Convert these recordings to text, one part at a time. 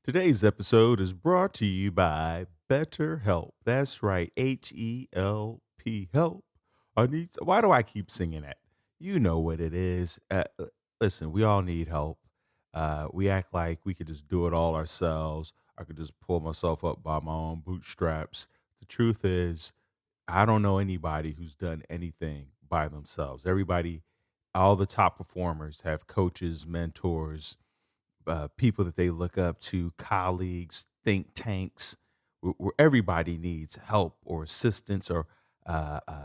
Today's episode is brought to you by BetterHelp. That's right, Help. Help. Why do I keep singing that? You know what it is. Listen, we all need help. We act like we could just do it all ourselves. I could just pull myself up by my own bootstraps. The truth is, I don't know anybody who's done anything by themselves. Everybody, all the top performers have coaches, mentors, people that they look up to, colleagues, think tanks, where everybody needs help or assistance or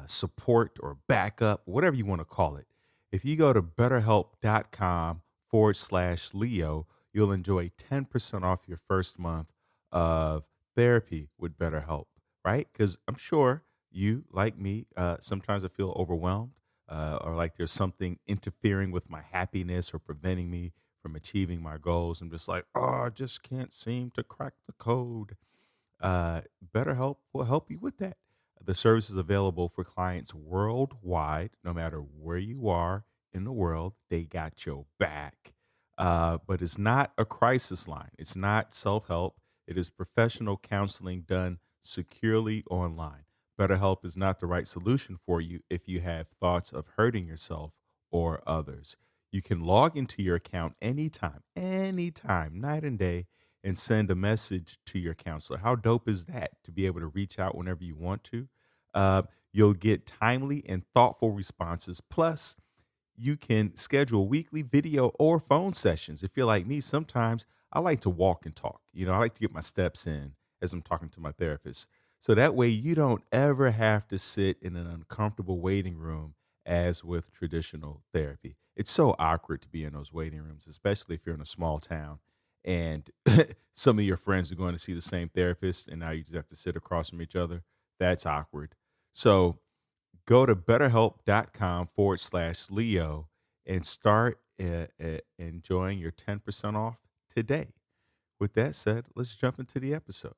support or backup, whatever you want to call it. If you go to betterhelp.com/Leo, you'll enjoy 10% off your first month of therapy with BetterHelp, right? Because I'm sure you, like me, sometimes I feel overwhelmed or like there's something interfering with my happiness or preventing me from achieving my goals. I'm just like, oh, I just can't seem to crack the code. BetterHelp will help you with that. The service is available for clients worldwide, no matter where you are in the world. They got your back. But it's not a crisis line. It's not self-help. It is professional counseling done securely online. BetterHelp is not the right solution for you if you have thoughts of hurting yourself or others. You can log into your account anytime, night and day, and send a message to your counselor. How dope is that to be able to reach out whenever you want to? You'll get timely and thoughtful responses. Plus, you can schedule weekly video or phone sessions. If you're like me, sometimes I like to walk and talk. I like to get my steps in as I'm talking to my therapist. So that way you don't ever have to sit in an uncomfortable waiting room as with traditional therapy. It's so awkward to be in those waiting rooms, especially if you're in a small town and some of your friends are going to see the same therapist and now you just have to sit across from each other. That's awkward. So go to betterhelp.com/Leo and start enjoying your 10% off today. With that said, let's jump into the episode.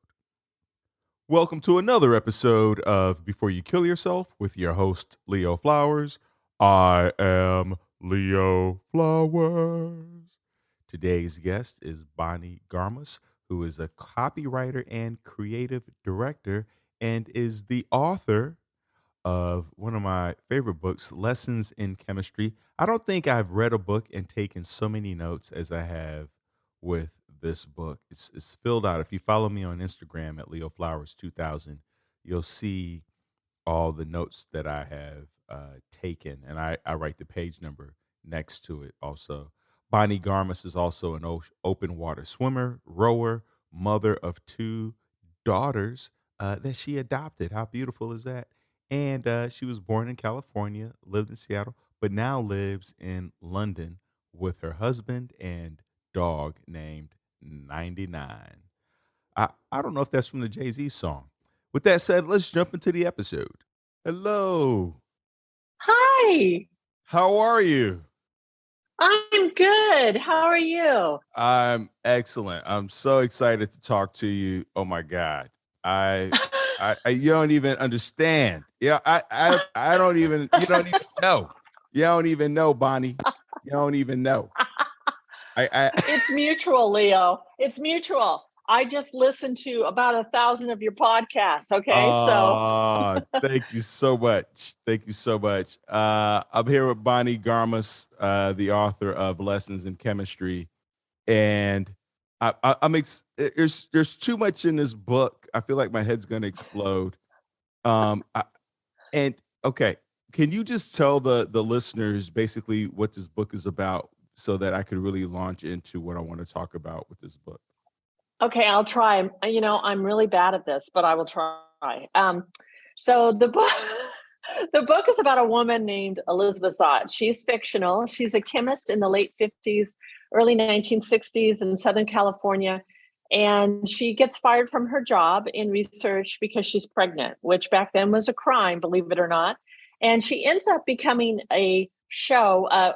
Welcome to another episode of Before You Kill Yourself with your host, Leo Flowers. I am Leo Flowers. Today's guest is Bonnie Garmus, who is a copywriter and creative director and is the author of one of my favorite books, Lessons in Chemistry. I don't think I've read a book and taken so many notes as I have with this book. It's filled out. If you follow me on Instagram at Leo Flowers 2000, you'll see all the notes that I have taken, and I write the page number next to it also. Bonnie Garmus is also an open water swimmer, rower, mother of two daughters that she adopted. How beautiful is that? And she was born in California, lived in Seattle, but now lives in London with her husband and dog named 99. I don't know if that's from the Jay-Z song. With that said, let's jump into the episode. Hello. Hi, How are you? I'm good. How are you? I'm excellent. I'm so excited to talk to you. Oh my God. I you don't even understand. Yeah, I don't even you don't even know. You don't even know, Bonnie. You don't even know. I It's mutual, Leo. It's mutual. I just listened to about 1,000 of your podcasts. Okay, so Thank you so much. Thank you so much. I'm here with Bonnie Garmus, the author of Lessons in Chemistry, and there's too much in this book. I feel like my head's gonna explode. Um, I, and okay, can you just tell the listeners basically what this book is about, so that I could really launch into what I want to talk about with this book? okay, I'll try. I'm really bad at this, but I will try. So the book, the book is about a woman named Elizabeth Zott. She's fictional. She's a chemist in the late 50s, early 1960s in Southern California. And she gets fired from her job in research because she's pregnant, which back then was a crime, believe it or not. And she ends up becoming a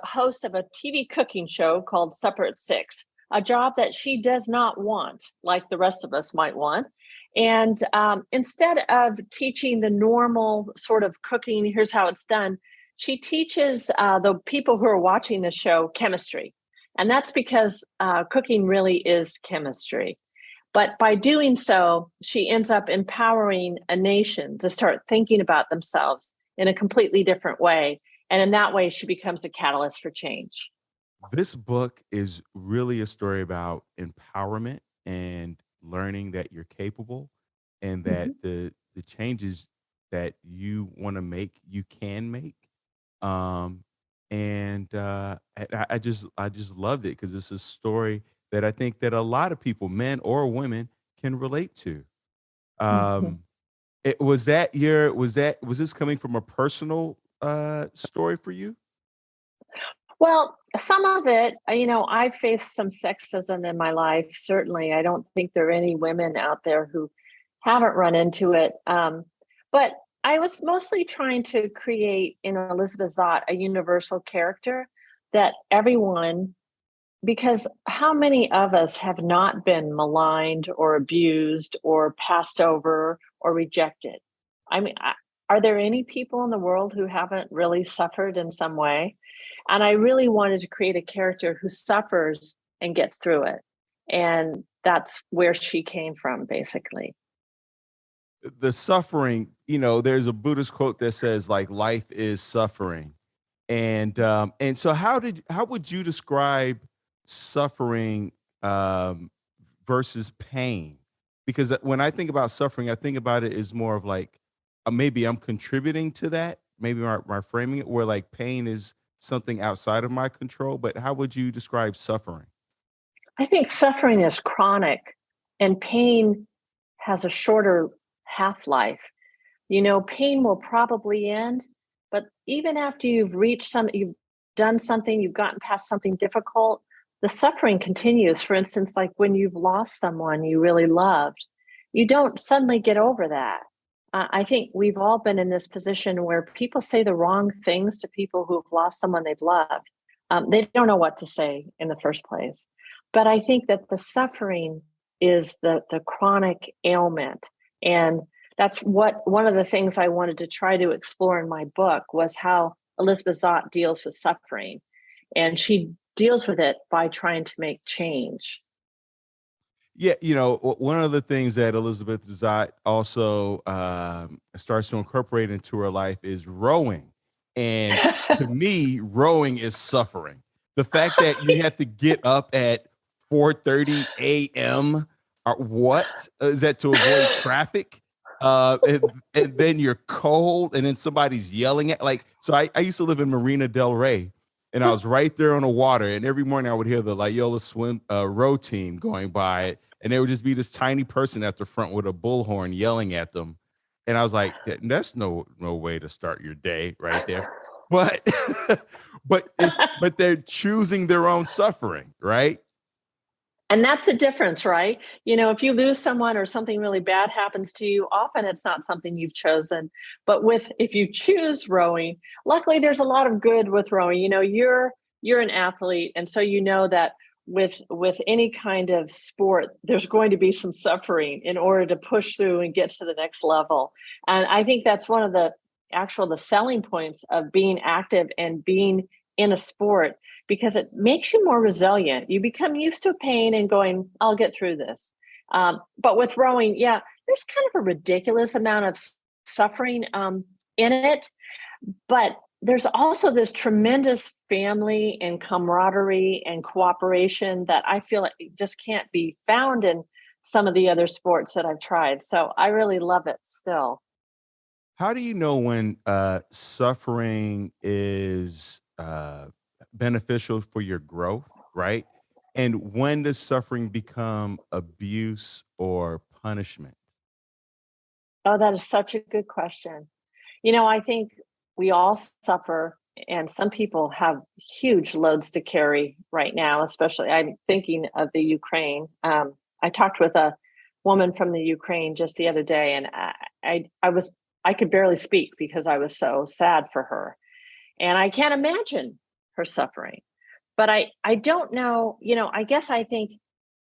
host of a TV cooking show called Supper at Six, a job that she does not want, like the rest of us might want. And instead of teaching the normal sort of cooking, here's how it's done, she teaches the people who are watching the show chemistry. And that's because cooking really is chemistry. But by doing so, she ends up empowering a nation to start thinking about themselves in a completely different way. And in that way, she becomes a catalyst for change. This book is really a story about empowerment and learning that you're capable and that Mhm. the changes that you want to make, you can make. Um, I just loved it because it's a story that I think that a lot of people, men or women, can relate to. Mhm. Um, was this coming from a personal story for you? Well, some of it, I faced some sexism in my life. Certainly, I don't think there are any women out there who haven't run into it. But I was mostly trying to create in Elizabeth Zott a universal character that everyone, because how many of us have not been maligned or abused or passed over or rejected? I mean, are there any people in the world who haven't really suffered in some way? And I really wanted to create a character who suffers and gets through it. And that's where she came from, basically. The suffering, there's a Buddhist quote that says like life is suffering. And so how would you describe suffering versus pain? Because when I think about suffering, I think about it as more of like maybe I'm contributing to that. Maybe my framing it where like pain is something outside of my control. But how would you describe suffering? I think suffering is chronic and pain has a shorter half life. Pain will probably end, but even after you've done something, you've gotten past something difficult, the suffering continues. For instance, like when you've lost someone you really loved, you don't suddenly get over that. I think we've all been in this position where people say the wrong things to people who've lost someone they've loved. They don't know what to say in the first place. But I think that the suffering is the chronic ailment. And that's what one of the things I wanted to try to explore in my book was how Elizabeth Zott deals with suffering. And she deals with it by trying to make change. Yeah, one of the things that Elizabeth Zott also starts to incorporate into her life is rowing. And to me, rowing is suffering. The fact that you have to get up at 4:30 a.m. What is that to avoid traffic? And then you're cold, and then somebody's yelling at like. So I used to live in Marina Del Rey, and I was right there on the water. And every morning I would hear the Loyola swim row team going by, and there would just be this tiny person at the front with a bullhorn yelling at them. And I was like, That's no way to start your day right there." But but they're choosing their own suffering, right? And that's the difference, right? If you lose someone or something really bad happens to you, often it's not something you've chosen. But if you choose rowing, luckily there's a lot of good with rowing. You're an athlete, and so you know that with any kind of sport, there's going to be some suffering in order to push through and get to the next level. And I think that's one of the selling points of being active and being in a sport because it makes you more resilient. You become used to pain and going, I'll get through this. But with rowing, yeah, there's kind of a ridiculous amount of suffering in it. But there's also this tremendous family and camaraderie and cooperation that I feel like just can't be found in some of the other sports that I've tried. So I really love it still. How do you know when suffering is beneficial for your growth, right? And when does suffering become abuse or punishment? Oh, that is such a good question. I think we all suffer, and some people have huge loads to carry right now, especially I'm thinking of the Ukraine. I talked with a woman from the Ukraine just the other day, and I could barely speak because I was so sad for her. And I can't imagine her suffering. But I don't know, I guess I think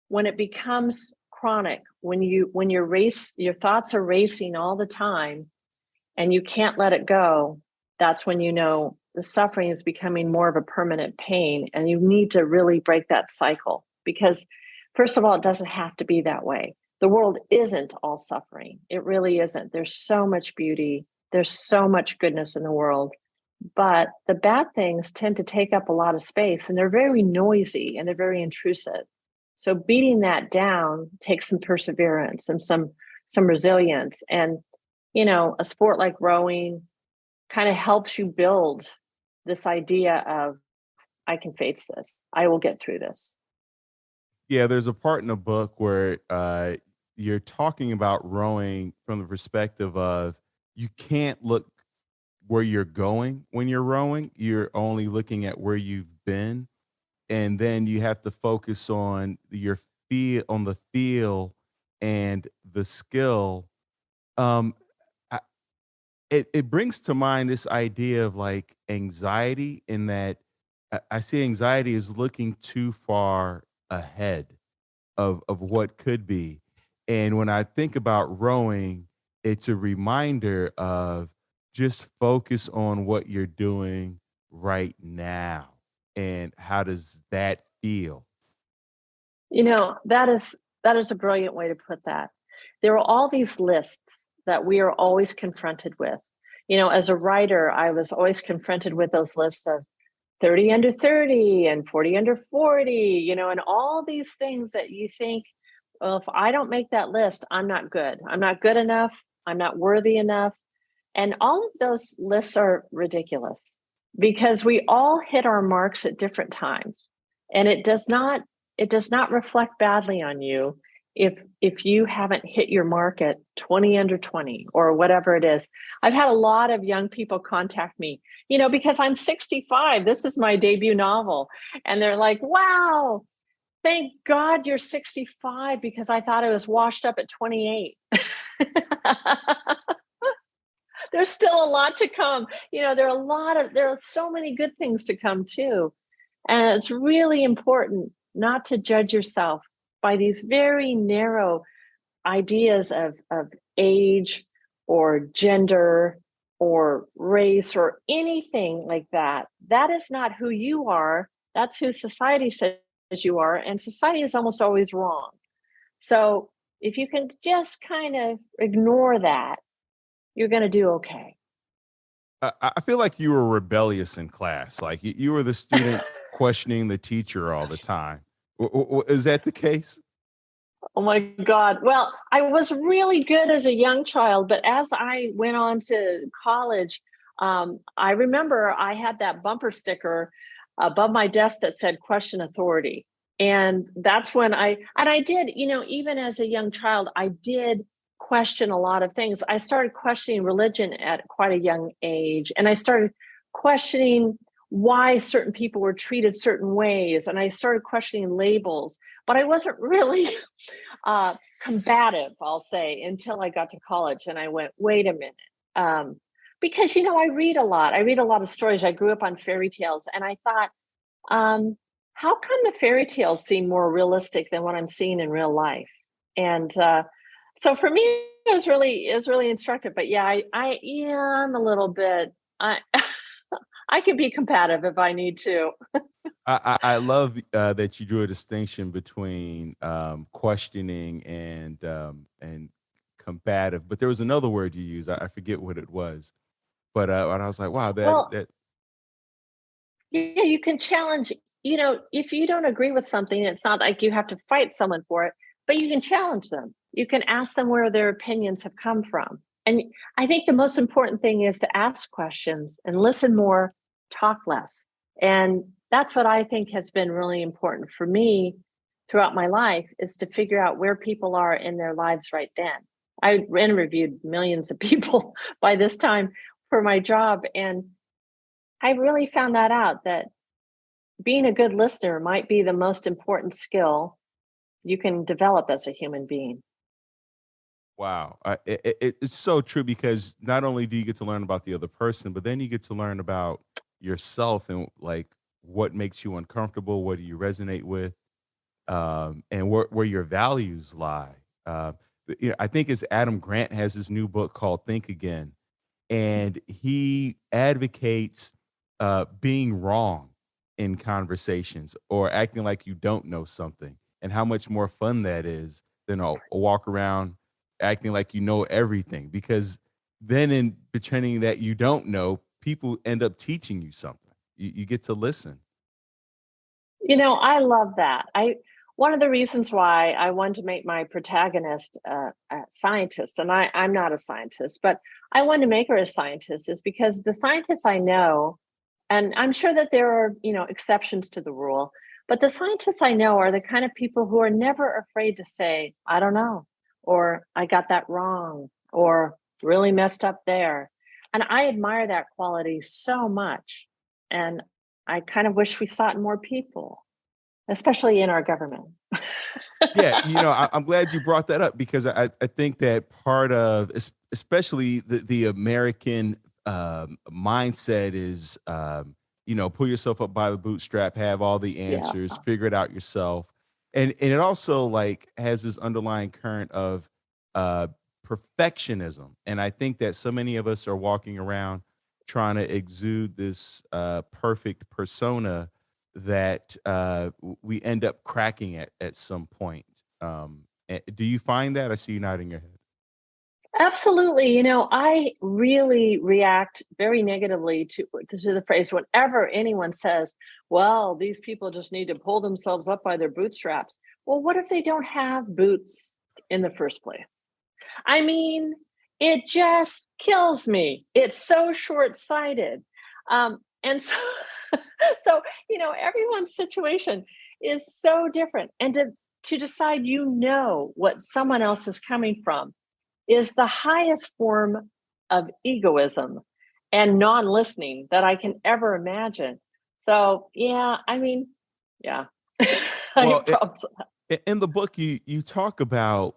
when it becomes chronic, when your thoughts are racing all the time and you can't let it go, that's when you know the suffering is becoming more of a permanent pain and you need to really break that cycle because First of all, it doesn't have to be that way. The world isn't all suffering. It really isn't. There's so much beauty. There's so much goodness in the world. But the bad things tend to take up a lot of space and they're very noisy and they're very intrusive. So beating that down takes some perseverance and some resilience. And, a sport like rowing kind of helps you build this idea of I can face this. I will get through this. Yeah, there's a part in the book where you're talking about rowing from the perspective of you can't look where you're going when you're rowing. You're only looking at where you've been, and then you have to focus on your on the feel and the skill. Um, I, it brings to mind this idea of like anxiety, in that I see anxiety as looking too far ahead of what could be. And when I think about rowing, it's a reminder of just focus on what you're doing right now. And how does that feel? That is a brilliant way to put that. There are all these lists that we are always confronted with. As a writer, I was always confronted with those lists of 30 under 30 and 40 under 40, and all these things that you think, well, if I don't make that list, I'm not good. I'm not good enough. I'm not worthy enough. And all of those lists are ridiculous because we all hit our marks at different times. And it does not reflect badly on you if you haven't hit your mark at 20 under 20 or whatever it is. I've had a lot of young people contact me, because I'm 65. This is my debut novel. And they're like, wow, thank God you're 65 because I thought I was washed up at 28. There's still a lot to come. There are so many good things to come too. And it's really important not to judge yourself by these very narrow ideas of age or gender or race or anything like that. That is not who you are. That's who society says you are. And society is almost always wrong. So if you can just kind of ignore that, you're going to do okay. I feel like you were rebellious in class. Like you were the student questioning the teacher all the time. Is that the case? Oh my God. Well, I was really good as a young child, but as I went on to college, I remember I had that bumper sticker above my desk that said question authority. And that's when I did, even as a young child, I did question a lot of things. I started questioning religion at quite a young age, and I started questioning why certain people were treated certain ways, and I started questioning labels, but I wasn't really combative, I'll say, until I got to college and I went, wait a minute. Because, I read a lot. I read a lot of stories. I grew up on fairy tales and I thought, how come the fairy tales seem more realistic than what I'm seeing in real life? And so for me, it was really instructive. But yeah, yeah, I'm a little bit, I, I can be combative if I need to. I love that you drew a distinction between questioning and combative, but there was another word you used. I forget what it was, but and I was like, wow, that Well, that yeah, you can challenge, if you don't agree with something, it's not like you have to fight someone for it, but you can challenge them. You can ask them where their opinions have come from. And I think the most important thing is to ask questions and listen more, talk less. And that's what I think has been really important for me throughout my life is to figure out where people are in their lives right then. I interviewed millions of people by this time for my job. And I really found that out that being a good listener might be the most important skill you can develop as a human being. wow, it's so true, because not only do you get to learn about the other person, but then you get to learn about yourself and like what makes you uncomfortable, what do you resonate with, and where your values lie. I think it's Adam Grant has his new book called Think Again, and he advocates being wrong in conversations or acting like you don't know something. and how much more fun that is than a walk around acting like you know everything. Because then in pretending that you don't know, people end up teaching you something. You get to listen. I love that. I One of the reasons why I wanted to make my protagonist a scientist, and I'm not a scientist, but I wanted to make her a scientist, is because the scientists I know, and I'm sure that there are, exceptions to the rule, but the scientists I know are the kind of people who are never afraid to say, I don't know, or I got that wrong, or really messed up there. And I admire that quality so much. And I kind of wish we saw it in more people, especially in our government. Yeah, I'm glad you brought that up because I think that part of especially the American mindset is pull yourself up by the bootstrap, have all the Yeah. answers, figure it out yourself, and it also like has this underlying current of uh, perfectionism, and I think that so many of us are walking around trying to exude this perfect persona that we end up cracking at some point. Do you find that? I see you nodding your head. Absolutely. I really react very negatively to the phrase whenever anyone says, well, these people just need to pull themselves up by their bootstraps. Well, what if they don't have boots in the first place? I mean, it just kills me. It's so short-sighted. And so, everyone's situation is so different. And to decide what someone else is coming from is the highest form of egoism and non-listening that I can ever imagine. So, yeah, I mean, yeah, I Well, have problems with that. in the book, you talk about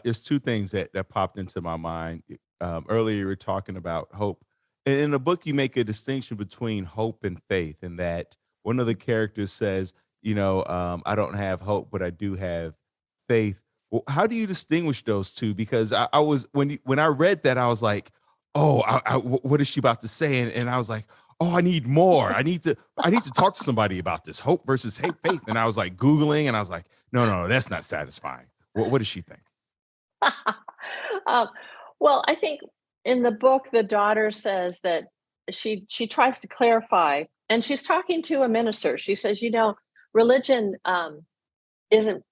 there's two things that popped into my mind. Earlier, you were talking about hope. In the book, you make a distinction between hope and faith, and that one of the characters says, I don't have hope, but I do have faith. Well, how do you distinguish those two? Because I was when I read that, I was like, oh, what is she about to say? And I was like, oh, I need more. I need to talk to somebody about this hope versus hate faith. And I was like Googling and I was like, no, that's not satisfying. What does she think? um, well, I think in the book, the daughter says that she tries to clarify, and she's talking to a minister. She says, religion isn't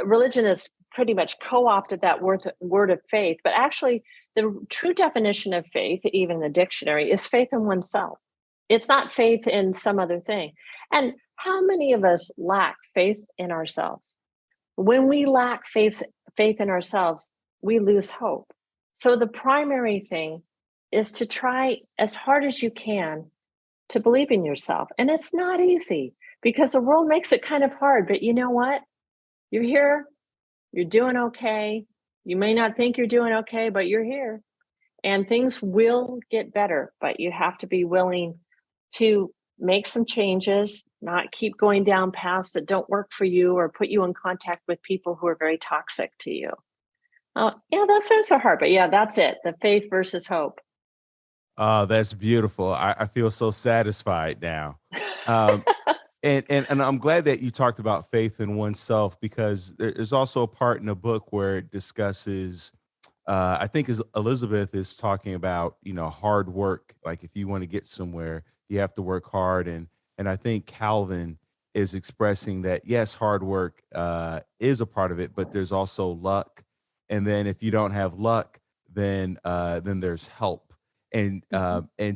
religion has pretty much co-opted that word of faith, but actually, the true definition of faith, even in the dictionary, is faith in oneself. It's not faith in some other thing. And how many of us lack faith in ourselves? When we lack faith in ourselves, we lose hope. So the primary thing is to try as hard as you can to believe in yourself. And it's not easy because the world makes it kind of hard, but you know what? You're here, you're doing okay. You may not think you're doing okay, but you're here. And things will get better, but you have to be willing to make some changes, not keep going down paths that don't work for you or put you in contact with people who are very toxic to you. Yeah, that's why it's so hard. But yeah, that's it. The faith versus hope. Oh, that's beautiful. I feel so satisfied now. Um, and I'm glad that you talked about faith in oneself because there's also a part in the book where it discusses I think as Elizabeth is talking about, hard work. Like if you want to get somewhere, you have to work hard. And I think Calvin is expressing that yes, hard work is a part of it, but there's also luck. And then if you don't have luck, then there's help. And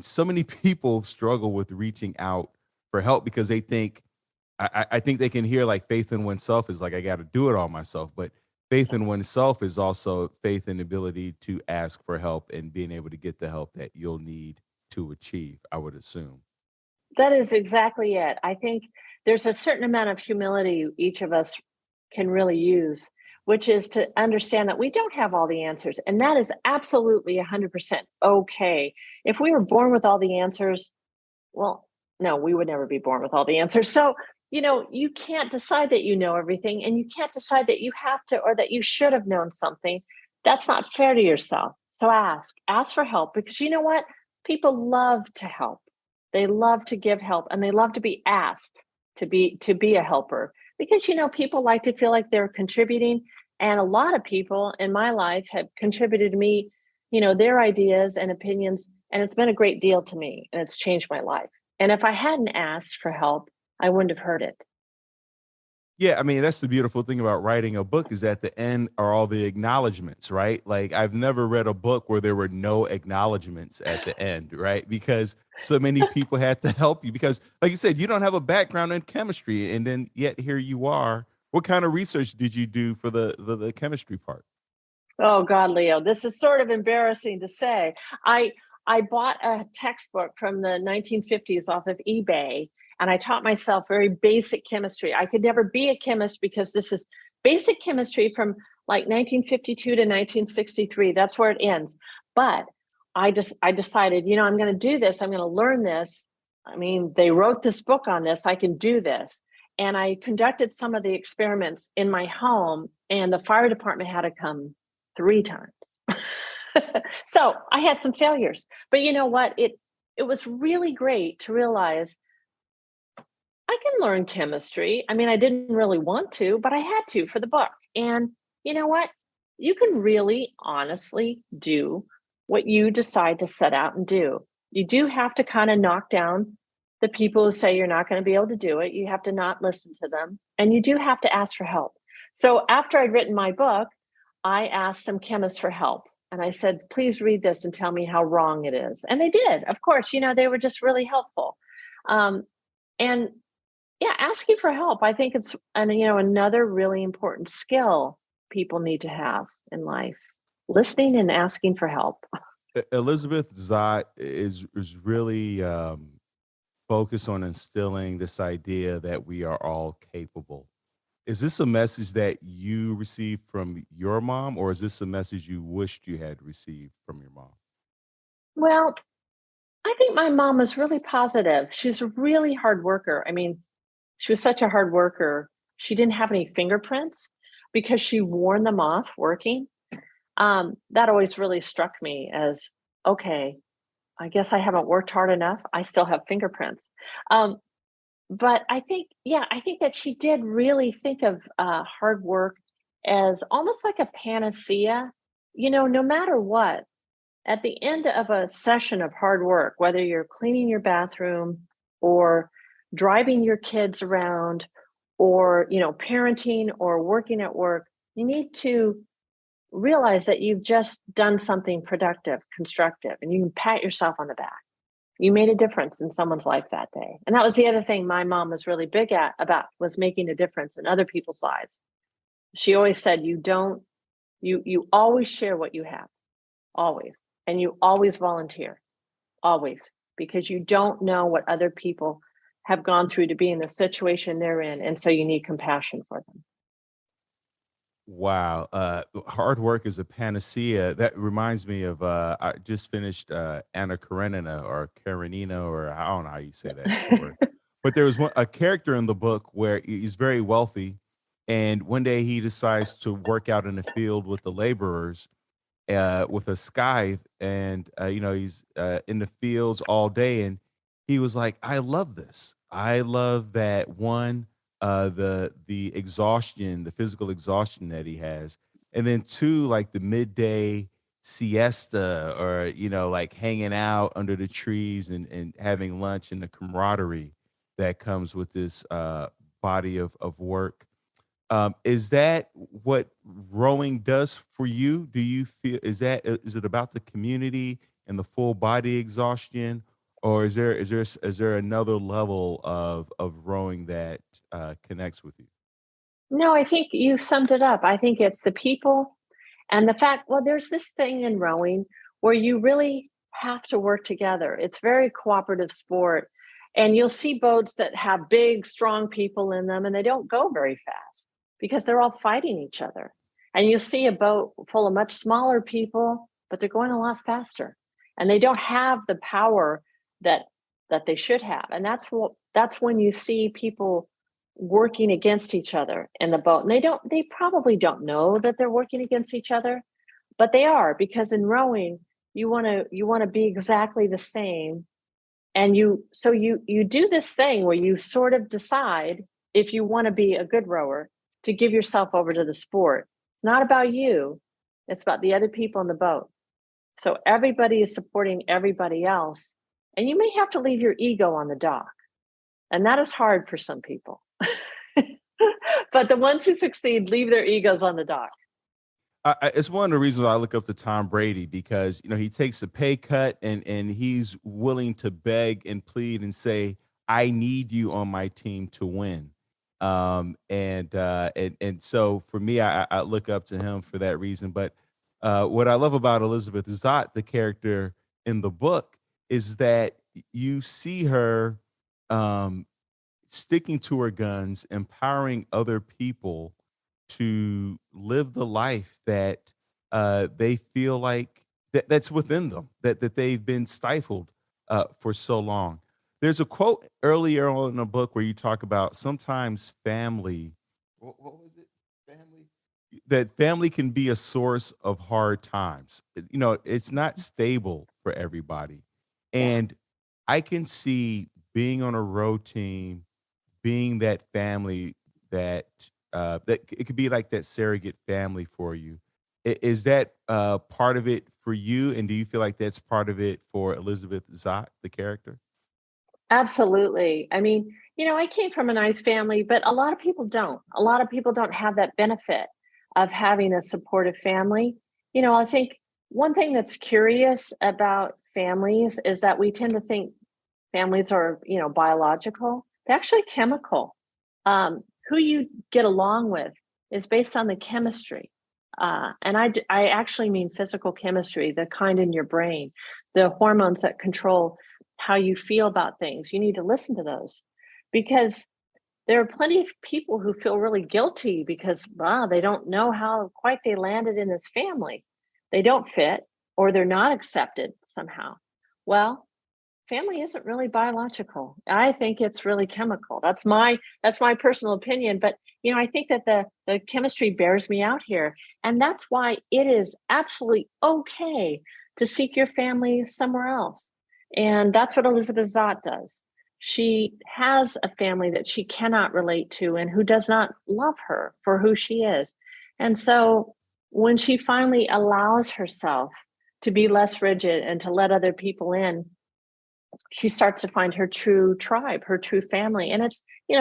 so many people struggle with reaching out for help because they think I think they can hear like faith in oneself is like I got to do it all myself, but faith in oneself is also faith in the ability to ask for help and being able to get the help that you'll need to achieve, I would assume. That is exactly it. I think there's a certain amount of humility each of us can really use, which is to understand that we don't have all the answers. And that is absolutely 100% okay. If we were born with all the answers, well, no, we would never be born with all the answers. So, you can't decide that you know everything, and you can't decide that you have to or that you should have known something. That's not fair to yourself. So ask for help because you know what? People love to help. They love to give help and they love to be asked to be a helper. because, people like to feel like they're contributing. And a lot of people in my life have contributed to me, their ideas and opinions. And it's been a great deal to me and it's changed my life. And if I hadn't asked for help, I wouldn't have heard it. Yeah, I mean, that's the beautiful thing about writing a book is at the end are all the acknowledgments, right? Like I've never read a book where there were no acknowledgments at the end, right? Because so many people had to help you because like you said, you don't have a background in chemistry and then yet here you are. What kind of research did you do for the chemistry part? Oh God, Leo, this is sort of embarrassing to say. I I bought a textbook from the 1950s off of eBay, and I taught myself very basic chemistry. I could never be a chemist because this is basic chemistry from like 1952 to 1963. That's where it ends. But I decided, I'm going to do this. I'm going to learn this. I mean, they wrote this book on this. I can do this. And I conducted some of the experiments in my home, and the fire department had to come 3 times. So I had some failures, but you know what? It was really great to realize I can learn chemistry. I mean, I didn't really want to, but I had to for the book. And you know what? You can really honestly do what you decide to set out and do. You do have to kind of knock down the people who say you're not going to be able to do it. You have to not listen to them, and you do have to ask for help. So after I'd written my book, I asked some chemists for help. And I said, please read this and tell me how wrong it is. And they did. Of course, they were just really helpful. Um, and yeah, asking for help, I think another really important skill people need to have in life. Listening and asking for help. Elizabeth Zott is really focused on instilling this idea that we are all capable. Is this a message that you received from your mom, or is this a message you wished you had received from your mom? Well, I think my mom was really positive. She was a really hard worker. I mean, she was such a hard worker. She didn't have any fingerprints because she worn them off working. That always really struck me as, okay, I guess I haven't worked hard enough. I still have fingerprints. Um, but I think that she did really think of hard work as almost like a panacea. No matter what, at the end of a session of hard work, whether you're cleaning your bathroom or driving your kids around or, parenting or working at work, you need to realize that you've just done something productive, constructive, and you can pat yourself on the back. You made a difference in someone's life that day. And that was the other thing my mom was really big at about was making a difference in other people's lives. She always said, you always share what you have, always. And you always volunteer, always, because you don't know what other people have gone through to be in the situation they're in. And so you need compassion for them. Wow, hard work is a panacea. That reminds me of I just finished Anna Karenina or Karenina or I don't know how you say that word. But there was a character in the book where he's very wealthy, and one day he decides to work out in the field with the laborers with a scythe, and he's in the fields all day, and he was like, "I love this. I love that one, the exhaustion, the physical exhaustion that he has, and then two, like the midday siesta, or like hanging out under the trees and having lunch and the camaraderie that comes with this body of work." Is that what rowing does for you? Do you feel is it about the community and the full body exhaustion, or is there another level of rowing that connects with you? No, I think you summed it up. I think it's the people and the fact, well, there's this thing in rowing where you really have to work together. It's very cooperative sport. And you'll see boats that have big, strong people in them and they don't go very fast because they're all fighting each other. And you'll see a boat full of much smaller people, but they're going a lot faster. And they don't have the power that that they should have. And that's when you see people working against each other in the boat. And they probably don't know that they're working against each other, but they are because in rowing, you want to be exactly the same. And you do this thing where you sort of decide if you want to be a good rower, to give yourself over to the sport. It's not about you, it's about the other people in the boat. So everybody is supporting everybody else. And you may have to leave your ego on the dock. And that is hard for some people. But the ones who succeed leave their egos on the dock. It's one of the reasons why I look up to Tom Brady because he takes a pay cut and he's willing to beg and plead and say, "I need you on my team to win." And so for me, I look up to him for that reason. But what I love about Elizabeth Zott, the character in the book, is that you see her um, sticking to her guns, empowering other people to live the life that they feel like that's within them, that they've been stifled for so long. There's a quote earlier on in the book where you talk about sometimes family. What was it? Family. That family can be a source of hard times. It's not stable for everybody, Yeah, and I can see being on a road team being that family that that it could be like that surrogate family for you. Is that part of it for you? And do you feel like that's part of it for Elizabeth Zott, the character? absolutely. I mean, I came from a nice family, but a lot of people don't. A lot of people don't have that benefit of having a supportive family. I think one thing that's curious about families is that we tend to think families are, biological. They're actually chemical. Who you get along with is based on the chemistry. And I actually mean physical chemistry, the kind in your brain, the hormones that control how you feel about things. You need to listen to those because there are plenty of people who feel really guilty because, wow, they don't know how quite they landed in this family. They don't fit or they're not accepted somehow. Well, family isn't really biological. I think it's really chemical. That's my personal opinion, but I think that the chemistry bears me out here, and that's why it is absolutely okay to seek your family somewhere else. And that's what Elizabeth Zott does. She has a family that she cannot relate to and who does not love her for who she is. And so when she finally allows herself to be less rigid and to let other people in, she starts to find her true tribe, her true family. And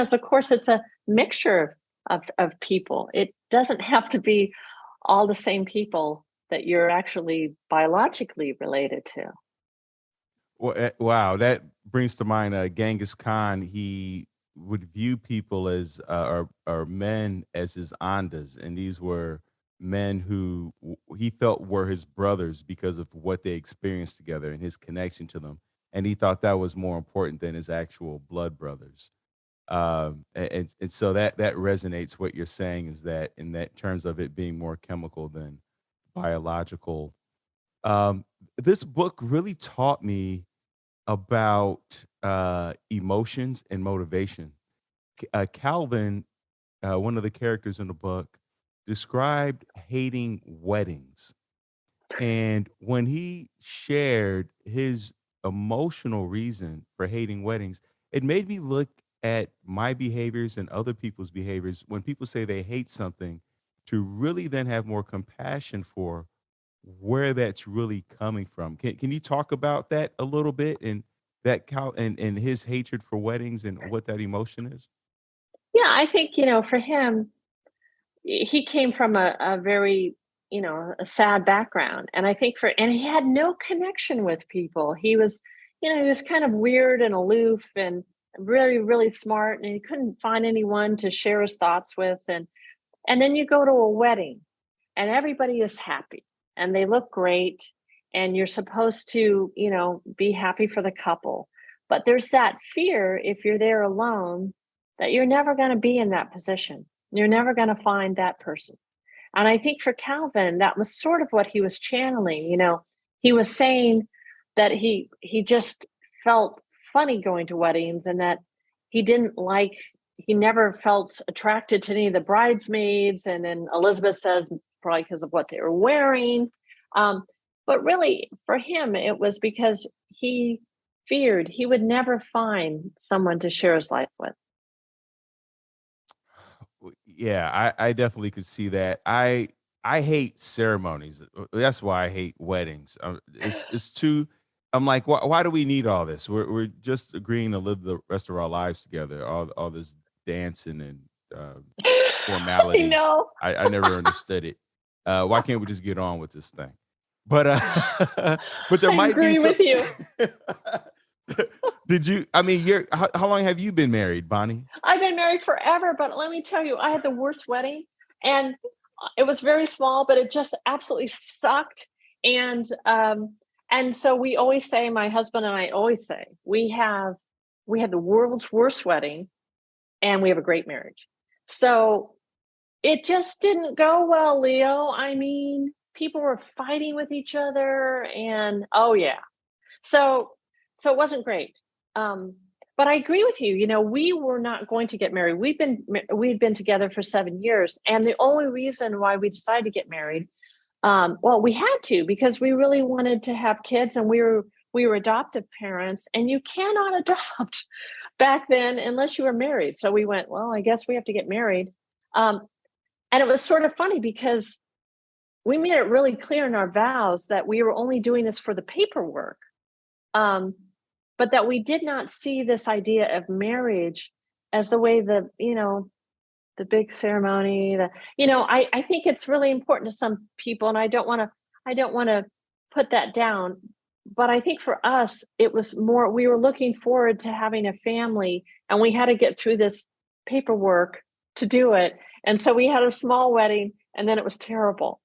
so of course it's a mixture of people. It doesn't have to be all the same people that you're actually biologically related to. Wow, that brings to mind Genghis Khan. He would view people as or men as his andas, and these were men who he felt were his brothers because of what they experienced together and his connection to them, and he thought that was more important than his actual blood brothers. And so that resonates. What you're saying is that in that terms of it being more chemical than biological. Um, this book really taught me about emotions and motivation. Calvin, one of the characters in the book, described hating weddings. And when he shared his emotional reason for hating weddings, it made me look at my behaviors and other people's behaviors when people say they hate something to really then have more compassion for where that's really coming from. Can you talk about that a little bit and that cow and his hatred for weddings and what that emotion is? Yeah, I think, for him, he came from a very, a sad background. And I think and he had no connection with people. He was kind of weird and aloof and really, really smart. And he couldn't find anyone to share his thoughts with. And then you go to a wedding and everybody is happy and they look great. And you're supposed to, be happy for the couple. But there's that fear if you're there alone that you're never going to be in that position. You're never going to find that person. And I think for Calvin, that was sort of what he was channeling. He was saying that he just felt funny going to weddings and that he didn't like he never felt attracted to any of the bridesmaids. And then Elizabeth says probably because of what they were wearing. Um, but really, for him, it was because he feared he would never find someone to share his life with. Yeah, I definitely could see that. I hate ceremonies. That's why I hate weddings. It's too. I'm like, why do we need all this? We're just agreeing to live the rest of our lives together. All this dancing and uh, I formality. know. I never understood it. Why can't we just get on with this thing? But but there I might be agree some. with you. Did you? I mean, how long have you been married, Bonnie? I've been married forever, but let me tell you, I had the worst wedding, and it was very small, but it just absolutely sucked. And and so we always say, my husband and I always say, we had the world's worst wedding, and we have a great marriage. So it just didn't go well, Leo. I mean, people were fighting with each other, and oh yeah, so it wasn't great. Um, but I agree with you. You know, we were not going to get married. We'd been together for 7 years, and the only reason why we decided to get married, well, we had to because we really wanted to have kids, and we were adoptive parents, and you cannot adopt back then unless you were married. So we went, well, I guess we have to get married. Um, and it was sort of funny because we made it really clear in our vows that we were only doing this for the paperwork. Um, but that we did not see this idea of marriage as the way the big ceremony, I think it's really important to some people, and I don't want to put that down. But I think for us, it was more, we were looking forward to having a family, and we had to get through this paperwork to do it. And so we had a small wedding, and then it was terrible.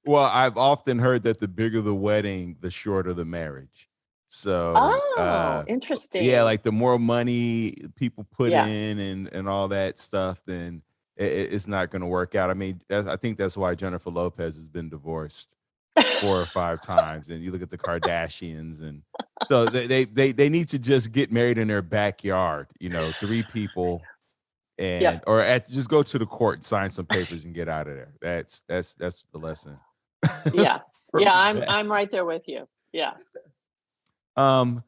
Well, I've often heard that the bigger the wedding, the shorter the marriage. So, Oh, yeah, interesting. like the more money people put Yeah. in and all that stuff, then it's not going to work out. I mean, I think that's why Jennifer Lopez has been divorced 4 or 5 times. And you look at the Kardashians, and so they need to just get married in their backyard. You know, 3 people, and Yep. or just go to the court and sign some papers and get out of there. That's the lesson Yeah. Yeah, from I'm that. I'm right there with you. Yeah. Um,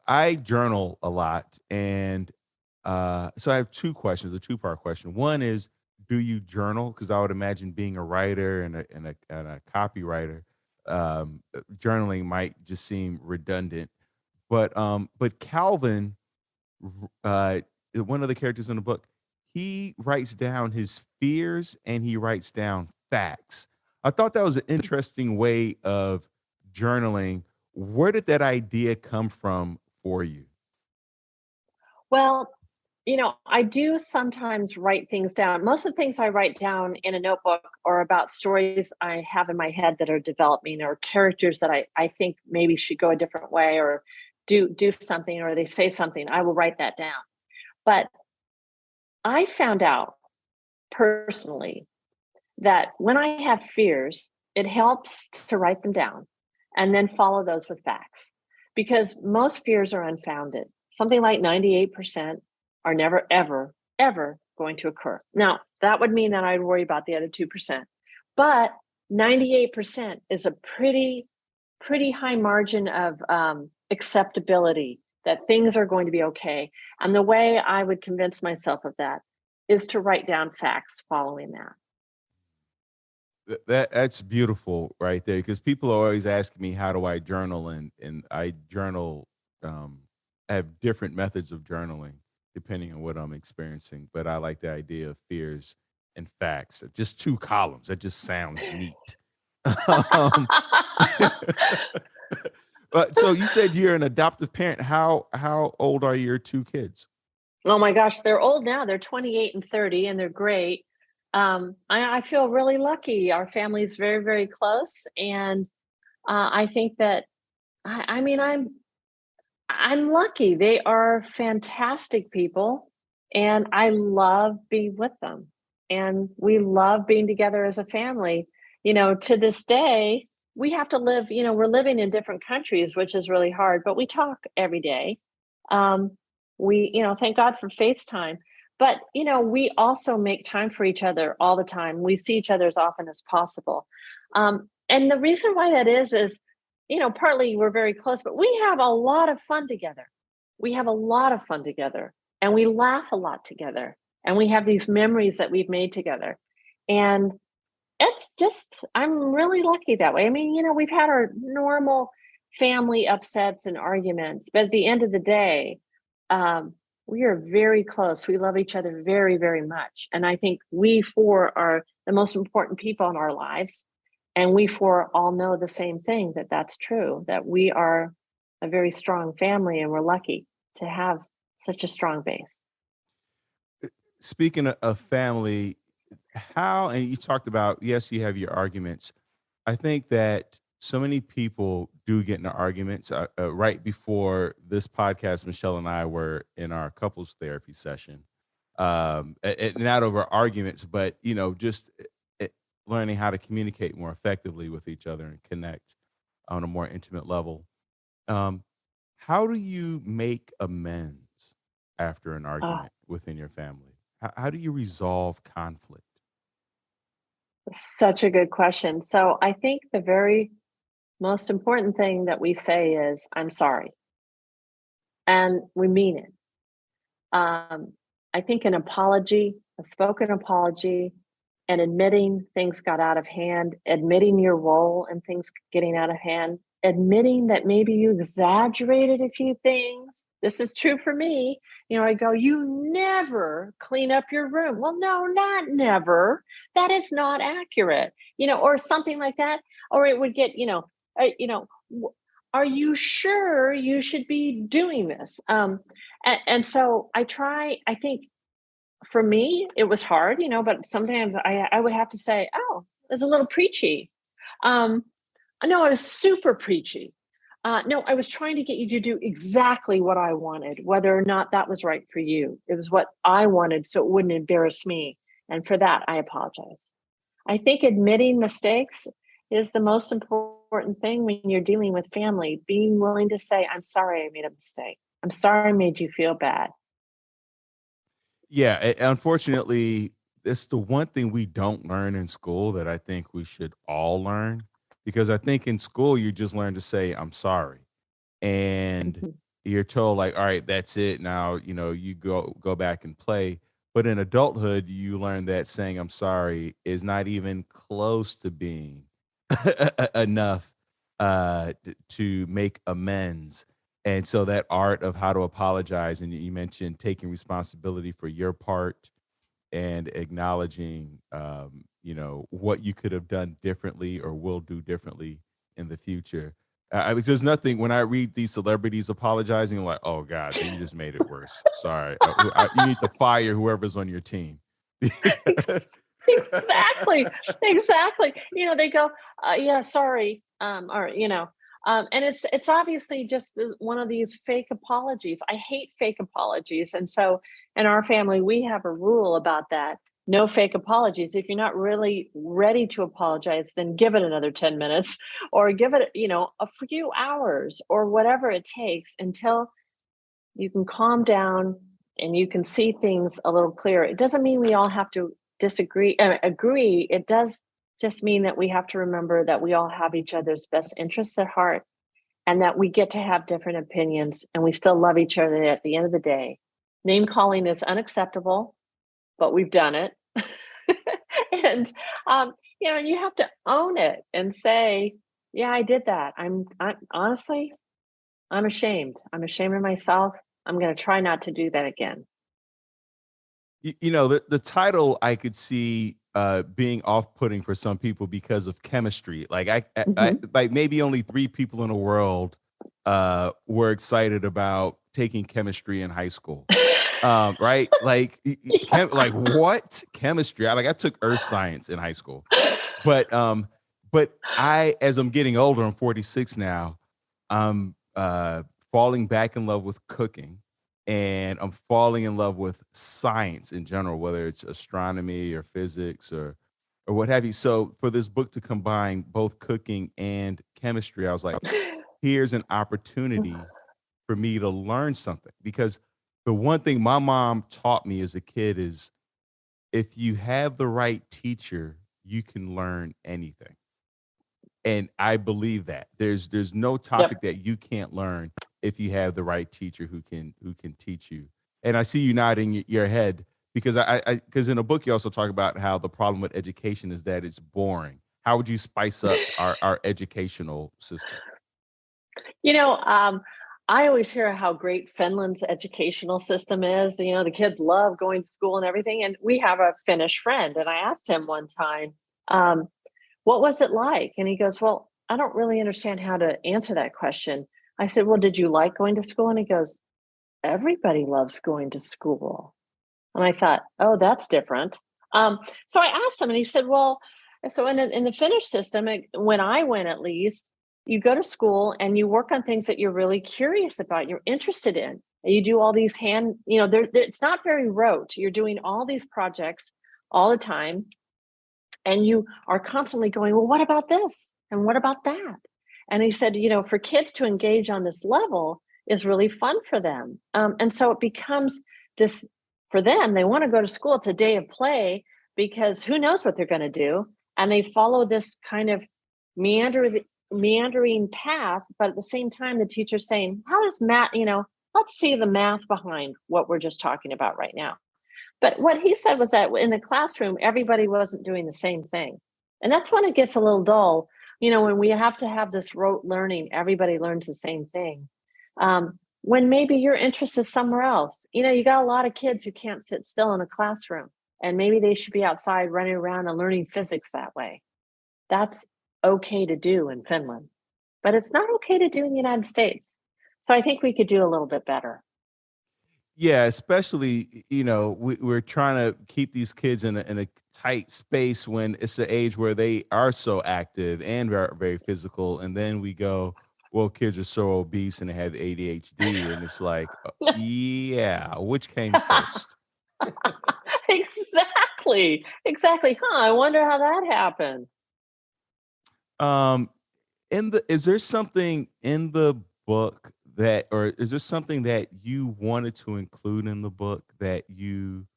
I journal a lot, and so I have 2 questions, a two-part question. One is, do you journal? Because I would imagine being a writer and a copywriter, journaling might just seem redundant. But Calvin, one of the characters in the book, he writes down his fears and he writes down facts. I thought that was an interesting way of journaling. Where did that idea come from for you? Well, I do sometimes write things down. Most of the things I write down in a notebook are about stories I have in my head that are developing, or characters that I think maybe should go a different way, or do something, or they say something. I will write that down. But I found out personally that when I have fears, it helps to write them down and then follow those with facts, because most fears are unfounded. Something like 98% are never, ever, ever going to occur. Now, that would mean that I'd worry about the other 2%, but 98% is a pretty high margin of acceptability, that things are going to be okay. And the way I would convince myself of that is to write down facts following that. That's beautiful right there, because people are always asking me how do I journal, and I journal. um have different methods of journaling depending on what I'm experiencing, but I like the idea of fears and facts. Just 2 columns, that just sounds neat. um but so you said you're an adoptive parent. How old are your 2 kids? Oh my gosh, they're old now. They're 28 and 30, and they're great. I feel really lucky. Our family is very, very close, and I think that I mean I'm lucky. They are fantastic people, and I love being with them. And we love being together as a family. To this day, we have to live, we're living in different countries, which is really hard, but we talk every day. Um, thank God for FaceTime. But, we also make time for each other all the time. We see each other as often as possible. And the reason why that is, partly we're very close, but we have a lot of fun together. we have a lot of fun together and we laugh a lot together and we have these memories that we've made together. And it's just, I'm really lucky that way. I mean, we've had our normal family upsets and arguments, but at the end of the day, um, we are very close. We love each other very, very much. And I think we four are the most important people in our lives. And we four all know the same thing, that that's true, that we are a very strong family and we're lucky to have such a strong base. Speaking of family, how, and you talked about, yes, you have your arguments. I think that so many people do get into arguments. Right before this podcast, Michelle and I were in our couples therapy session, not over arguments, but just uh, learning how to communicate more effectively with each other and connect on a more intimate level. Um, how do you make amends after an Ah, argument within your family? How do you resolve conflict? such a good question. So I think the very most important thing that we say is, I'm sorry. And we mean it. Um, I think an apology, a spoken apology, and admitting things got out of hand, admitting your role in things getting out of hand, admitting that maybe you exaggerated a few things. This is true for me. I go, you never clean up your room. Well, no, not never. That is not accurate, or something like that. Or it would get, are you sure you should be doing this? And so I think for me, it was hard, but sometimes I would have to say, "Oh, it was a little preachy." Um, no, I was super preachy. No, I was trying to get you to do exactly what I wanted, whether or not that was right for you. It was what I wanted, so it wouldn't embarrass me. And for that, I apologize. I think admitting mistakes is the most important thing when you're dealing with family. Being willing to say, "I'm sorry, I made a mistake. I'm sorry I made you feel bad." Yeah, unfortunately, it's the one thing we don't learn in school that I think we should all learn, because I think in school you just learn to say I'm sorry, and Mhm. you're told like, all right, that's it. Now you go back and play. But in adulthood, you learn that saying I'm sorry is not even close to being enough to make amends. And so that art of how to apologize, and you mentioned taking responsibility for your part and acknowledging, what you could have done differently or will do differently in the future. There's nothing when I read these celebrities apologizing, I'm like, oh God, you just made it worse. Sorry, you need to fire whoever's on your team. Exactly, exactly. They go, "Yeah, sorry," or and it's obviously just one of these fake apologies. I hate fake apologies, and so in our family, we have a rule about that. No fake apologies. If you're not really ready to apologize, then give it another 10 minutes or give it, a few hours or whatever it takes until you can calm down and you can see things a little clearer. It doesn't mean we all have to agree. It does just mean that we have to remember that we all have each other's best interests at heart and that we get to have different opinions and we still love each other at the end of the day. Name calling is unacceptable, but we've done it. and and you have to own it and say, yeah, I did that. I'm honestly, I'm ashamed. I'm ashamed of myself. I'm going to try not to do that again. The title I could see being off-putting for some people because of chemistry. Like I Mhm. like maybe only 3 people in the world were excited about taking chemistry in high school. Right? Like like what? Chemistry. I took earth science in high school. But as I'm getting older, I'm 46 now, I'm falling back in love with cooking, and I'm falling in love with science in general, whether it's astronomy or physics or what have you. So for this book to combine both cooking and chemistry, I was like, here's an opportunity for me to learn something, because the one thing my mom taught me as a kid is if you have the right teacher, you can learn anything. And I believe that there's no Yep. topic that you can't learn if you have the right teacher who can teach you. And I see you nodding your head because because in a book you also talk about how the problem with education is that it's boring. How would you spice up our educational system? You know, I always hear how great Finland's educational system is. You know, the kids love going to school and everything. And we have a Finnish friend, and I asked him one time, um, what was it like? And he goes, well, I don't really understand how to answer that question. I said, well, did you like going to school? And he goes, everybody loves going to school. And I thought, oh, that's different. So I asked him, and he said, well, so in the Finnish system, when I went at least, you go to school and you work on things that you're really curious about, you're interested in. And you do all these it's not very rote. You're doing all these projects all the time, and you are constantly going, well, what about this? And what about that? And he said, for kids to engage on this level is really fun for them. And so it becomes this for them. They want to go to school. It's a day of play because who knows what they're going to do. And they follow this kind of meandering path. But at the same time, the teacher's saying, how does math, let's see the math behind what we're just talking about right now. But what he said was that in the classroom, everybody wasn't doing the same thing. And that's when it gets a little dull. When we have to have this rote learning, everybody learns the same thing. When maybe your interest is somewhere else. You got a lot of kids who can't sit still in a classroom, and maybe they should be outside running around and learning physics that way. That's okay to do in Finland, but it's not okay to do in the United States. So I think we could do a little bit better. Yeah, especially, we're trying to keep these kids in a tight space when it's the age where they are so active and very, very physical. And then we go, well, kids are so obese and they have ADHD. And it's like, yeah, which came first? Exactly. Exactly. Huh. I wonder how that happened. Um, is there something in the book that, or is there something that you wanted to include in the book that you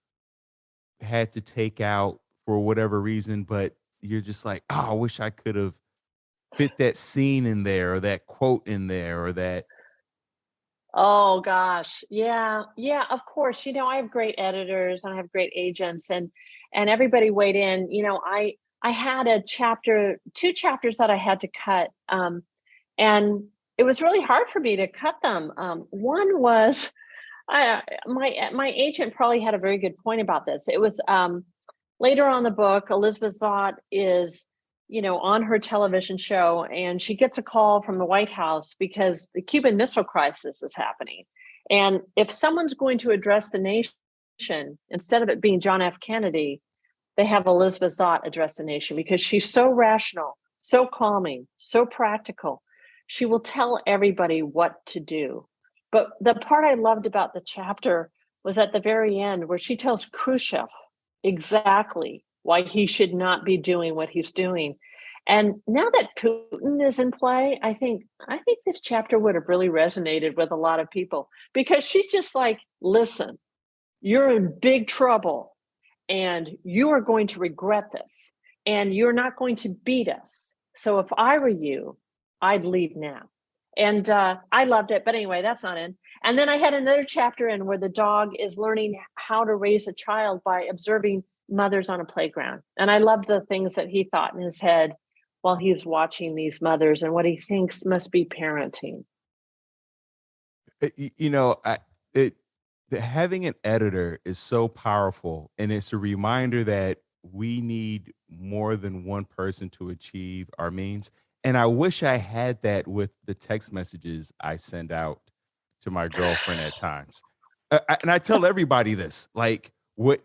had to take out for whatever reason, but you're just like, oh, I wish I could have fit that scene in there or that quote in there or that. Oh gosh. Yeah. Yeah, of course. I have great editors and I have great agents, and everybody weighed in. I had two chapters that I had to cut. And it was really hard for me to cut them. One was my agent probably had a very good point about this. It was later on the book, Elizabeth Zott is, on her television show, and she gets a call from the White House because the Cuban Missile Crisis is happening. And if someone's going to address the nation, instead of it being John F. Kennedy, they have Elizabeth Zott address the nation because she's so rational, so calming, so practical. She will tell everybody what to do. But the part I loved about the chapter was at the very end where she tells Khrushchev exactly why he should not be doing what he's doing. And now that Putin is in play, I think this chapter would have really resonated with a lot of people because she's just like, listen, you're in big trouble and you are going to regret this and you're not going to beat us. So if I were you, I'd leave now. And I loved it. But anyway, that's not in. And then I had another chapter in where the dog is learning how to raise a child by observing mothers on a playground. And I love the things that he thought in his head while he's watching these mothers and what he thinks must be parenting. It having an editor is so powerful, and it's a reminder that we need more than one person to achieve our means. And I wish I had that with the text messages I send out to my girlfriend at times. And I tell everybody this, like what,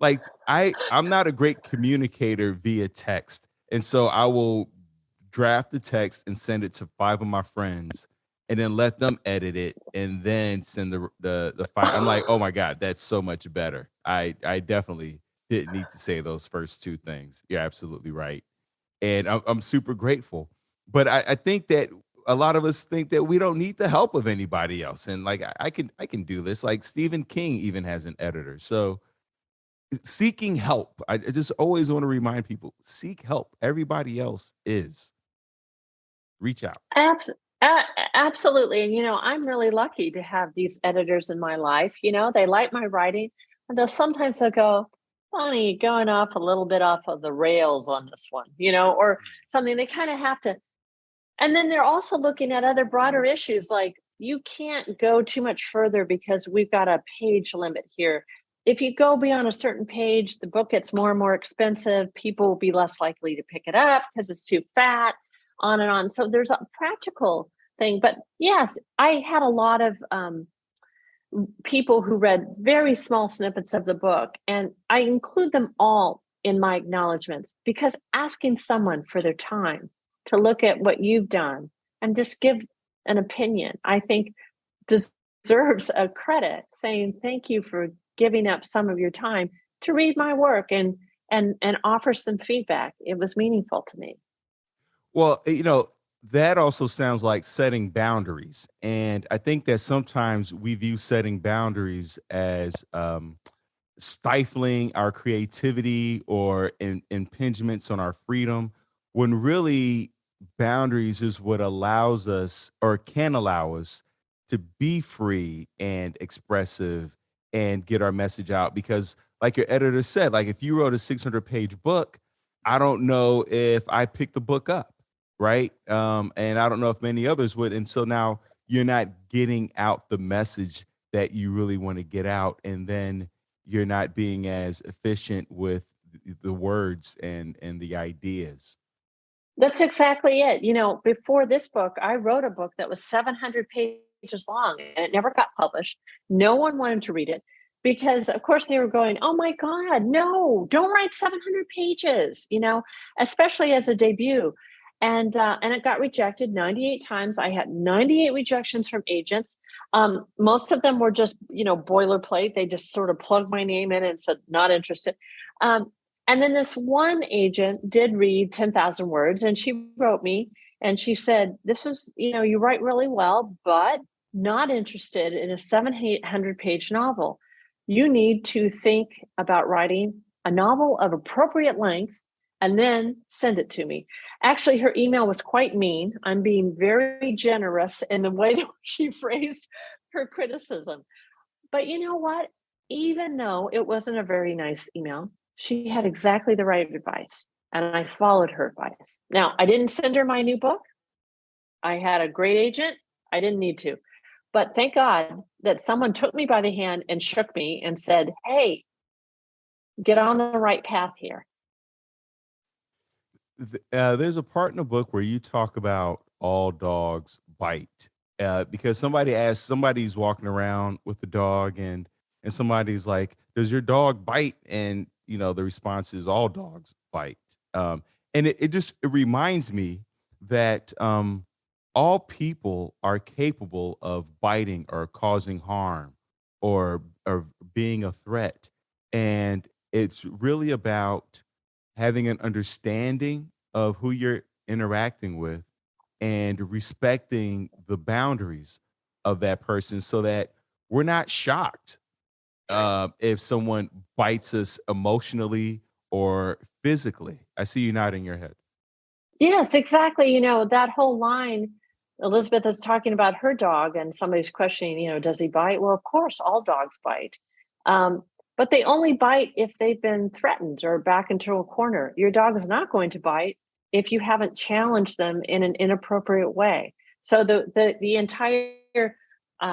like I'm not a great communicator via text, and so I will draft the text and send it to 5 of my friends and then let them edit it and then send the file. I'm like, "Oh my god, that's so much better." I definitely didn't need to say those first 2 things. You're absolutely right. And I'm super grateful. But I think that a lot of us think that we don't need the help of anybody else. And like I can do this. Like Stephen King even has an editor. So seeking help. I just always want to remind people, seek help. Everybody else is. Reach out. Absolutely. And, I'm really lucky to have these editors in my life. They like my writing, and they'll go, "Funny, going off a little bit off of the rails on this one," or something. They kind of have to. And then they're also looking at other broader issues like you can't go too much further because we've got a page limit here. If you go beyond a certain page, the book gets more and more expensive. People will be less likely to pick it up because it's too fat, on and on. So there's a practical thing. But yes, I had a lot of people who read very small snippets of the book, and I include them all in my acknowledgments because asking someone for their time to look at what you've done and just give an opinion, I think deserves a credit saying thank you for giving up some of your time to read my work and offer some feedback. It was meaningful to me. Well, that also sounds like setting boundaries. And I think that sometimes we view setting boundaries as stifling our creativity or impingements on our freedom, when really boundaries is what allows us or can allow us to be free and expressive and get our message out. Because, like your editor said, like if you wrote a 600-page book, I don't know if I picked the book up, right? And I don't know if many others would. And so now you're not getting out the message that you really want to get out. And then you're not being as efficient with the words and the ideas. That's exactly it. Before this book, I wrote a book that was 700 pages long and it never got published. No one wanted to read it because, of course, they were going, "Oh my God, no, don't write 700 pages," especially as a debut. And it got rejected 98 times. I had 98 rejections from agents. Most of them were just, boilerplate. They just sort of plugged my name in and said, "Not interested." Um, and then this one agent did read 10,000 words and she wrote me and she said, "This is, you write really well, but not interested in a 800 page novel. You need to think about writing a novel of appropriate length and then send it to me." Actually, her email was quite mean. I'm being very generous in the way that she phrased her criticism. But you know what? Even though it wasn't a very nice email, she had exactly the right advice, and I followed her advice. Now, I didn't send her my new book. I had a great agent. I didn't need to. But thank God that someone took me by the hand and shook me and said, "Hey, get on the right path here." There's a part in the book where you talk about all dogs bite, because somebody's walking around with the dog, and somebody's like, "Does your dog bite?" And the response is, "All dogs bite." And it reminds me that all people are capable of biting or causing harm or being a threat, and it's really about having an understanding of who you're interacting with and respecting the boundaries of that person so that we're not shocked Right. if someone bites us emotionally or physically. I see you nodding your head. Yes, exactly. That whole line, Elizabeth is talking about her dog, and somebody's questioning, does he bite? Well, of course, all dogs bite. Um, but they only bite if they've been threatened or back into a corner. Your dog is not going to bite if you haven't challenged them in an inappropriate way. So the entire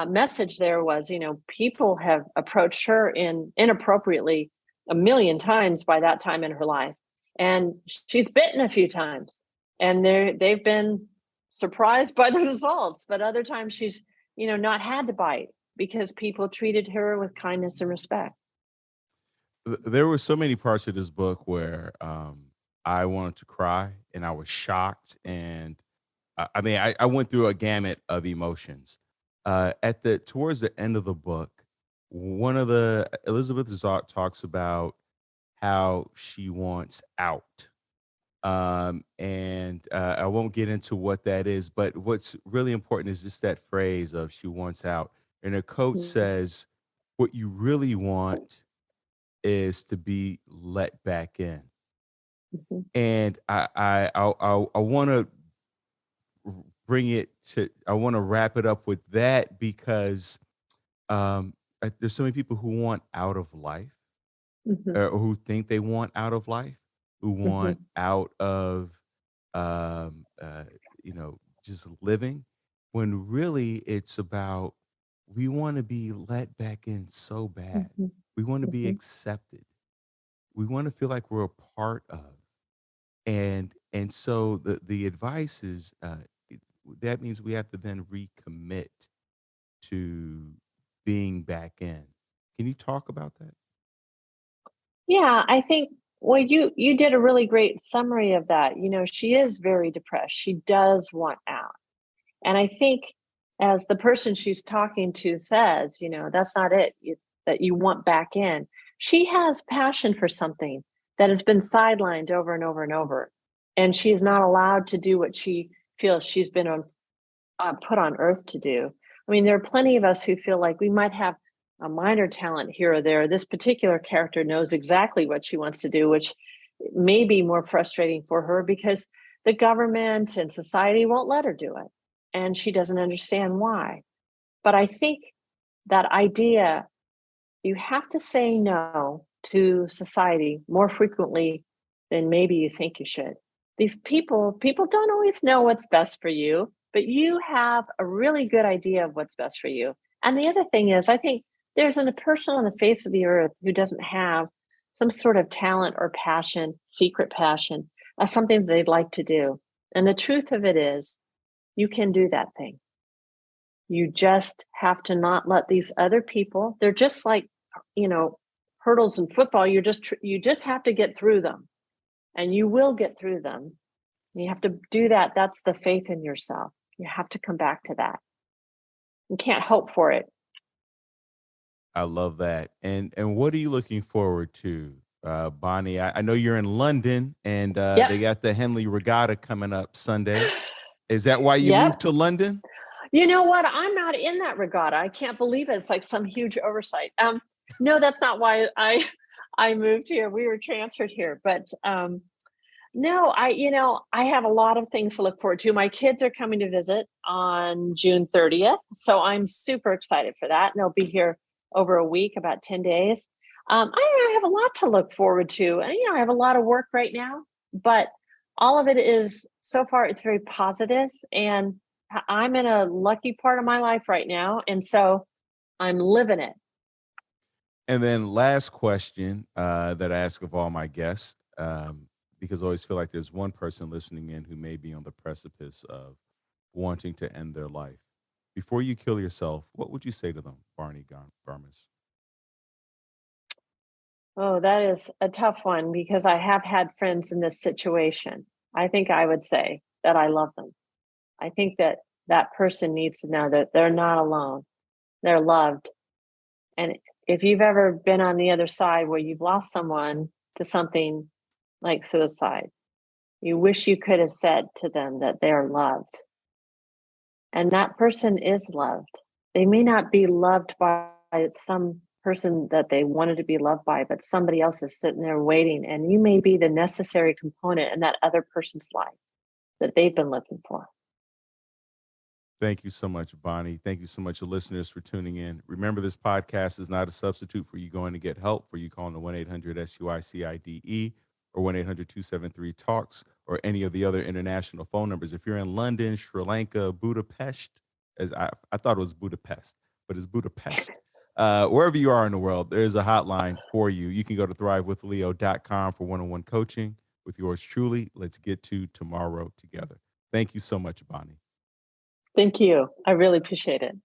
message there was, people have approached her inappropriately a million times by that time in her life, and she's bitten a few times and they've been surprised by the results. But other times she's, not had to bite because people treated her with kindness and respect. There were so many parts of this book where I wanted to cry and I was shocked. And I mean, I went through a gamut of emotions. At the towards the end of the book, one of the Elizabeth Zott talks about how she wants out. And I won't get into what that is, but what's really important is just that phrase of she wants out. And her coach Mhm. says, what you really want is to be let back in. Mhm. And I want to I want to wrap it up with that because um, there's so many people who want out of life, Mhm, or who think they want out of life, who mhm, want out of, um, uh, just living, when really it's about we want to be let back in so bad. mhm, We want to be mhm, accepted. We want to feel like we're a part of. And so the advice is that means we have to then recommit to being back in. Can you talk about that? yeah, I think, well, you did a really great summary of that. You know, she is very depressed. She does want out. And I think as the person she's talking to says, you know, that's not it, that you want back in. She has passion for something that has been sidelined over and over and over. And she is not allowed to do what she feels she's been put on earth to do. I mean, there are plenty of us who feel like we might have a minor talent here or there. This particular character knows exactly what she wants to do, which may be more frustrating for her because the government and society won't let her do it. And she doesn't understand why. But I think that idea, you have to say no to society more frequently than maybe you think you should. These people don't always know what's best for you, but you have a really good idea of what's best for you. And the other thing is, I think there's a person on the face of the earth who doesn't have some sort of talent or passion, secret passion, something that they'd like to do. And the truth of it is, you can do that thing. You just have to not let these other people, they're just like, you know, hurdles in football. You just have to get through them and you will get through them. You have to do that. That's the faith in yourself. You have to come back to that. You can't hope for it. I love that. And what are you looking forward to, Bonnie? I know you're in London, and Yep. they got the Henley Regatta coming up Sunday. Is that why you moved Yep. to London? You know what? I'm not in that regatta. I can't believe it. It's like some huge oversight. No, that's not why I moved here. We were transferred here, but no, I have a lot of things to look forward to. My kids are coming to visit on June 30th, so I'm super excited for that. And they'll be here over a week, about 10 days. I have a lot to look forward to. And, I have a lot of work right now, but all of it is so far, it's very positive, and I'm in a lucky part of my life right now. And so I'm living it. And then last question that I ask of all my guests, because I always feel like there's one person listening in who may be on the precipice of wanting to end their life. Before you kill yourself, what would you say to them, Barney Garmus? Oh, that is a tough one because I have had friends in this situation. I think I would say that I love them. I think that that person needs to know that they're not alone. They're loved. And if you've ever been on the other side where you've lost someone to something like suicide, you wish you could have said to them that they're loved. And that person is loved. They may not be loved by some person that they wanted to be loved by, but somebody else is sitting there waiting, and you may be the necessary component in that other person's life that they've been looking for. Thank you so much, Bonnie. Thank you so much, listeners, for tuning in. Remember, this podcast is not a substitute for you going to get help, for you calling the 1-800-SUICIDE or 1-800-273-TALKS or any of the other international phone numbers. If you're in London, Sri Lanka, Budapest, as I thought it was Budapest, but it's Budapest. Wherever you are in the world, there is a hotline for you. You can go to thrivewithleo.com for one-on-one coaching with yours truly. Let's get to tomorrow together. Thank you so much, Bonnie. Thank you. I really appreciate it.